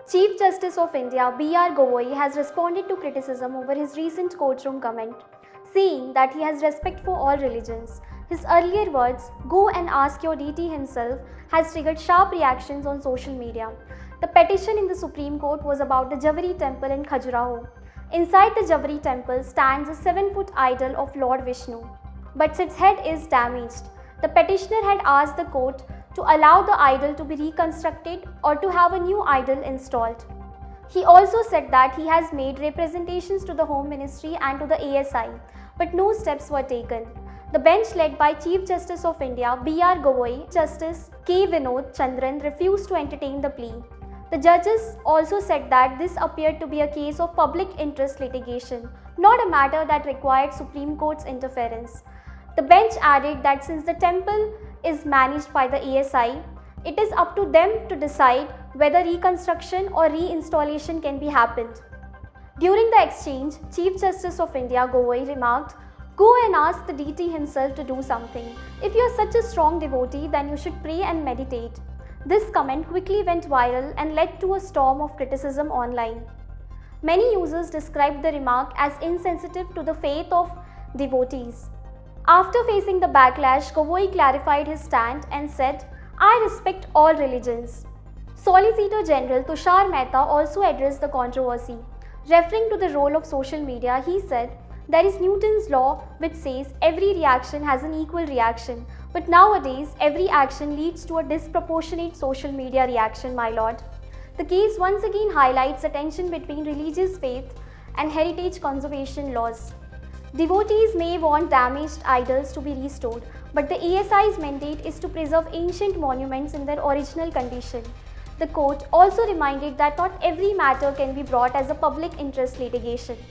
Chief Justice of India B.R. Gavoi has responded to criticism over his recent courtroom comment, saying that he has respect for all religions. His earlier words, "Go and ask your deity himself," has triggered sharp reactions on social media. The petition in the Supreme Court was about the Javari temple in Khajuraho. Inside the Javari temple stands a 7-foot idol of Lord Vishnu, but its head is damaged. The petitioner had asked the court to allow the idol to be reconstructed or to have a new idol installed. He also said that he has made representations to the Home Ministry and to the ASI, but no steps were taken. The bench led by Chief Justice of India B.R. Gavoi, Justice K. Vinod Chandran refused to entertain the plea. The judges also said that this appeared to be a case of public interest litigation, not a matter that required Supreme Court's interference. The bench added that since the temple is managed by the ASI, it is up to them to decide whether reconstruction or reinstallation can be happened. During the exchange, Chief Justice of India Gavoi remarked, "Go and ask the deity himself to do something. If you are such a strong devotee, then you should pray and meditate." This comment quickly went viral and led to a storm of criticism online. Many users described the remark as insensitive to the faith of devotees. After facing the backlash, Gavoi clarified his stand and said, "I respect all religions." Solicitor General Tushar Mehta also addressed the controversy. Referring to the role of social media, he said, "There is Newton's law which says every reaction has an equal reaction, but nowadays every action leads to a disproportionate social media reaction, my lord." The case once again highlights the tension between religious faith and heritage conservation laws. Devotees may want damaged idols to be restored, but the ASI's mandate is to preserve ancient monuments in their original condition. The court also reminded that not every matter can be brought as a public interest litigation.